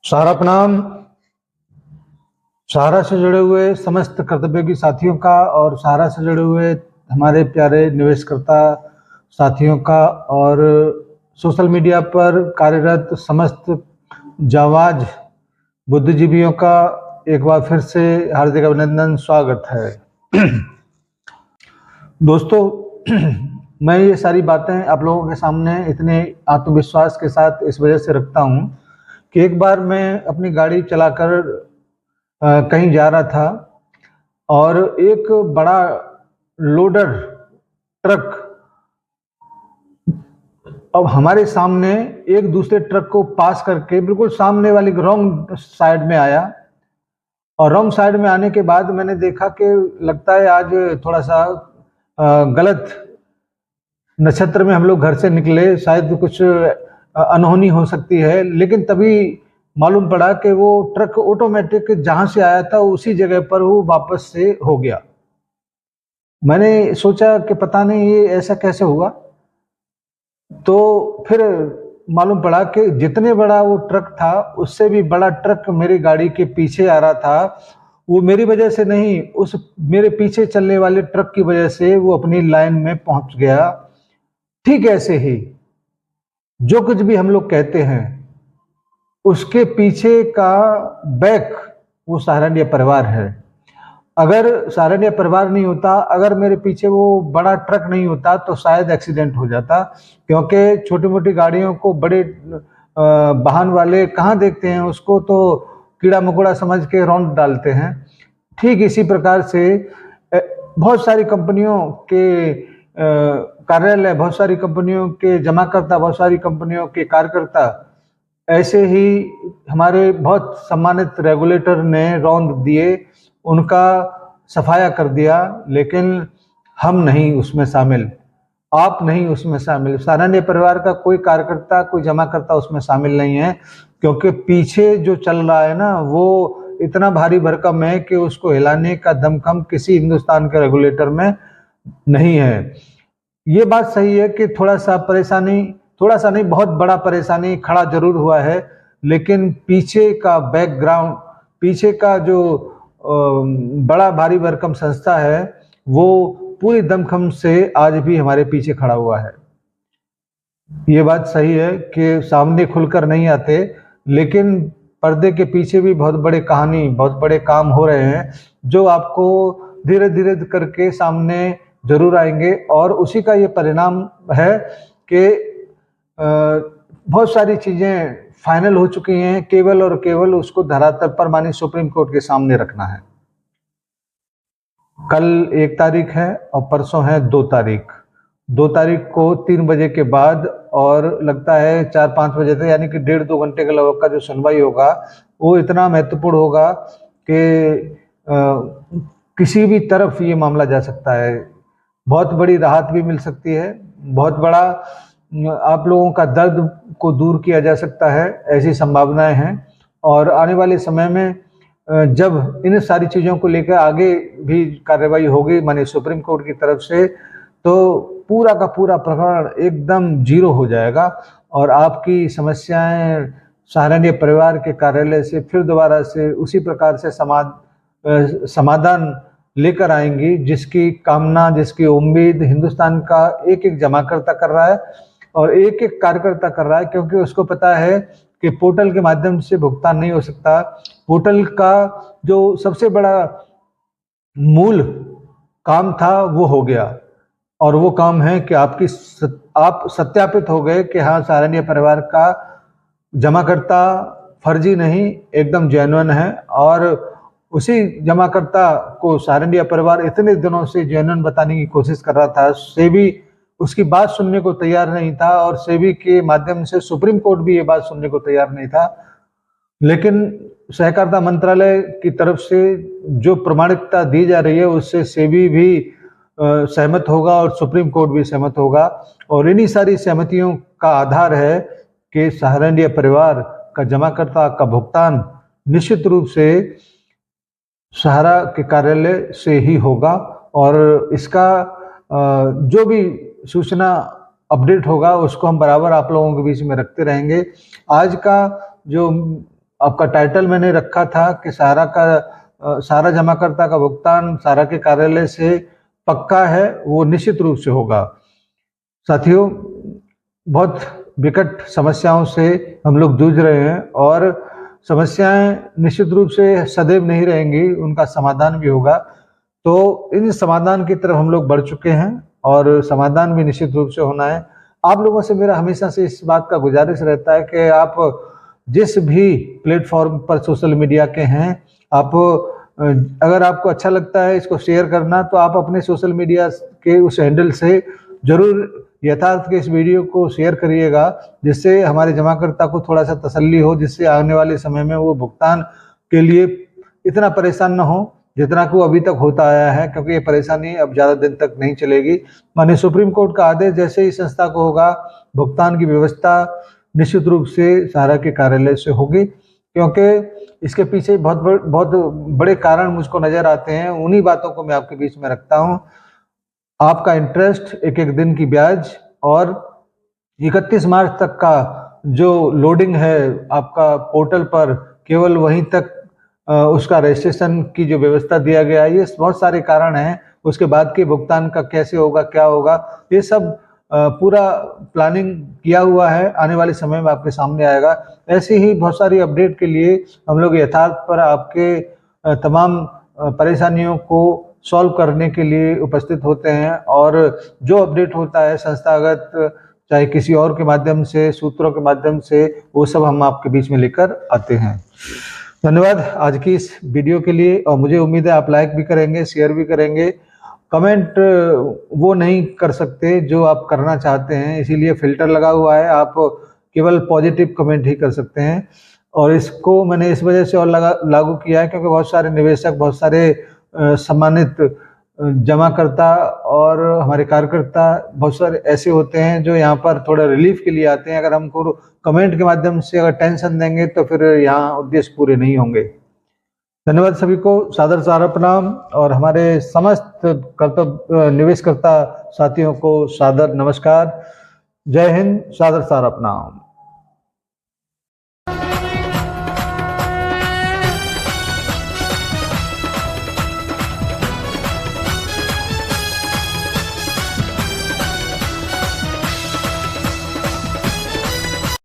सारा प्रणाम। सहारा से जुड़े हुए समस्त कर्तव्योगी साथियों का और सहारा से जुड़े हुए हमारे प्यारे निवेशकर्ता साथियों का और सोशल मीडिया पर कार्यरत समस्त जांबाज बुद्धिजीवियों का एक बार फिर से हार्दिक अभिनंदन, स्वागत है। दोस्तों, मैं ये सारी बातें आप लोगों के सामने इतने आत्मविश्वास के साथ इस वजह से रखता हूँ कि एक बार मैं अपनी गाड़ी चलाकर कहीं जा रहा था और एक बड़ा लोडर ट्रक अब हमारे सामने एक दूसरे ट्रक को पास करके बिल्कुल सामने वाली रॉन्ग साइड में आया। और रॉन्ग साइड में आने के बाद मैंने देखा कि लगता है आज थोड़ा सा गलत नक्षत्र में हम लोग घर से निकले, शायद कुछ अनहोनी हो सकती है। लेकिन तभी मालूम पड़ा कि वो ट्रक ऑटोमेटिक जहां से आया था उसी जगह पर वो वापस से हो गया। मैंने सोचा कि पता नहीं ये ऐसा कैसे हुआ। तो फिर मालूम पड़ा कि जितने बड़ा वो ट्रक था उससे भी बड़ा ट्रक मेरी गाड़ी के पीछे आ रहा था। वो मेरी वजह से नहीं, उस मेरे पीछे चलने वाले ट्रक की वजह से वो अपनी लाइन में पहुंच गया। ठीक ऐसे ही जो कुछ भी हम लोग कहते हैं उसके पीछे का बैक वो सहारनिया परिवार है। अगर सहारनिया परिवार नहीं होता, अगर मेरे पीछे वो बड़ा ट्रक नहीं होता तो शायद एक्सीडेंट हो जाता, क्योंकि छोटी मोटी गाड़ियों को बड़े वाहन वाले कहाँ देखते हैं, उसको तो कीड़ा मकोड़ा समझ के रौंद डालते हैं। ठीक इसी प्रकार से बहुत सारी कंपनियों के कार्यालय, बहुत सारी कंपनियों के जमाकर्ता, बहुत सारी कंपनियों के कार्यकर्ता ऐसे ही हमारे बहुत सम्मानित रेगुलेटर ने रौंद दिए, उनका सफाया कर दिया। लेकिन हम नहीं उसमें शामिल, आप नहीं उसमें शामिल, सहारनिया परिवार का कोई कार्यकर्ता, कोई जमाकर्ता उसमें शामिल नहीं है, क्योंकि पीछे जो चल रहा है ना वो इतना भारी भरकम है कि उसको हिलाने का दमखम किसी हिंदुस्तान के रेगुलेटर में नहीं है। ये बात सही है कि थोड़ा सा परेशानी, थोड़ा सा नहीं बहुत बड़ा परेशानी खड़ा जरूर हुआ है, लेकिन पीछे का बैकग्राउंड, पीछे का जो बड़ा भारी भरकम संस्था है वो पूरी दमखम से आज भी हमारे पीछे खड़ा हुआ है। ये बात सही है कि सामने खुलकर नहीं आते, लेकिन पर्दे के पीछे भी बहुत बड़े कहानी, बहुत बड़े काम हो रहे हैं जो आपको धीरे धीरे करके सामने जरूर आएंगे। और उसी का ये परिणाम है कि बहुत सारी चीजें फाइनल हो चुकी हैं, केवल और केवल उसको धरातल पर मानी सुप्रीम कोर्ट के सामने रखना है। कल 1 तारीख है और परसों है 2 तारीख। 2 तारीख को 3 बजे के बाद और लगता है 4-5 बजे तक, यानी कि 1.5-2 घंटे के लगभग का जो सुनवाई होगा वो इतना महत्वपूर्ण होगा कि किसी भी तरफ ये मामला जा सकता है। बहुत बड़ी राहत भी मिल सकती है, बहुत बड़ा आप लोगों का दर्द को दूर किया जा सकता है, ऐसी संभावनाएं हैं। और आने वाले समय में जब इन सारी चीज़ों को लेकर आगे भी कार्रवाई होगी माने सुप्रीम कोर्ट की तरफ से, तो पूरा का पूरा प्रकरण एकदम जीरो हो जाएगा और आपकी समस्याएं सहारनिया परिवार के कार्यालय से फिर दोबारा से उसी प्रकार से समाधान लेकर आएंगी, जिसकी कामना, जिसकी उम्मीद हिंदुस्तान का एक एक जमाकर्ता कर रहा है और एक एक कार्यकर्ता कर रहा है, क्योंकि उसको पता है कि पोर्टल के माध्यम से भुगतान नहीं हो सकता। पोर्टल का जो सबसे बड़ा मूल काम था वो हो गया, और वो काम है कि आप सत्यापित हो गए कि हाँ, सहारनिया परिवार का जमाकर्ता फर्जी नहीं, एकदम जेन्युइन है। और उसी जमाकर्ता को सहारनिया परिवार इतने दिनों से जेन्युइन बताने की कोशिश कर रहा था, सेबी उसकी बात सुनने को तैयार नहीं था और सेबी के माध्यम से सुप्रीम कोर्ट भी ये बात सुनने को तैयार नहीं था। लेकिन सहकारिता मंत्रालय की तरफ से जो प्रमाणिकता दी जा रही है उससे सेबी भी सहमत होगा और सुप्रीम कोर्ट भी सहमत होगा। और इन्हीं सारी सहमतियों का आधार है कि सहारनिया परिवार का जमाकर्ता का भुगतान निश्चित रूप से सहारा के कार्यालय से ही होगा। और इसका जो भी सूचना अपडेट होगा उसको हम बराबर आप लोगों के बीच में रखते रहेंगे। आज का जो आपका टाइटल मैंने रखा था कि सारा जमाकर्ता का भुगतान सारा के कार्यालय से पक्का है, वो निश्चित रूप से होगा। साथियों, बहुत विकट समस्याओं से हम लोग जूझ रहे हैं और समस्याएं निश्चित रूप से सदैव नहीं रहेंगी, उनका समाधान भी होगा। तो इन समाधान की तरफ हम लोग बढ़ चुके हैं और समाधान भी निश्चित रूप से होना है। आप लोगों से मेरा हमेशा से इस बात का गुजारिश रहता है कि आप जिस भी प्लेटफॉर्म पर सोशल मीडिया के हैं, आप अगर आपको अच्छा लगता है इसको शेयर करना, तो आप अपने सोशल मीडिया के उस हैंडल से जरूर यथार्थ के इस वीडियो को शेयर करिएगा, जिससे हमारे जमाकर्ता को थोड़ा सा तसल्ली हो, जिससे आने वाले समय में वो भुगतान के लिए इतना परेशान न हो जितना कि वो अभी तक होता आया है, क्योंकि ये परेशानी अब ज़्यादा दिन तक नहीं चलेगी। माननीय सुप्रीम कोर्ट का आदेश जैसे ही संस्था को होगा, भुगतान की व्यवस्था निश्चित रूप से सहारा के कार्यालय से होगी, क्योंकि इसके पीछे बहुत बड़े कारण मुझको नज़र आते हैं। उन्हीं बातों को मैं आपके बीच में रखता हूँ। आपका इंटरेस्ट, एक एक दिन की ब्याज और 31 मार्च तक का जो लोडिंग है आपका पोर्टल पर, केवल वहीं तक उसका रजिस्ट्रेशन की जो व्यवस्था दिया गया है, ये बहुत सारे कारण हैं। उसके बाद के भुगतान का कैसे होगा, क्या होगा, ये सब पूरा प्लानिंग किया हुआ है, आने वाले समय में आपके सामने आएगा। ऐसे ही बहुत सारी अपडेट के लिए हम लोग यथार्थ पर आपके तमाम परेशानियों को सॉल्व करने के लिए उपस्थित होते हैं, और जो अपडेट होता है संस्थागत, चाहे किसी और के माध्यम से, सूत्रों के माध्यम से, वो सब हम आपके बीच में लेकर आते हैं। धन्यवाद आज की इस वीडियो के लिए, और मुझे उम्मीद है आप लाइक भी करेंगे, शेयर भी करेंगे। कमेंट वो नहीं कर सकते जो आप करना चाहते हैं, इसीलिए फिल्टर लगा हुआ है, आप केवल पॉजिटिव कमेंट ही कर सकते हैं। और इसको मैंने इस वजह से और लागू किया है क्योंकि बहुत सारे निवेशक, बहुत सारे सम्मानित जमाकर्ता और हमारे कार्यकर्ता बहुत सारे ऐसे होते हैं जो यहाँ पर थोड़ा रिलीफ के लिए आते हैं। अगर हमको कमेंट के माध्यम से अगर टेंशन देंगे तो फिर यहाँ उद्देश्य पूरे नहीं होंगे। धन्यवाद सभी को, सादर सारा प्रणाम, और हमारे समस्त कर्तव्य निवेशकर्ता साथियों को सादर नमस्कार। जय हिंद, सादर सारा प्रणाम।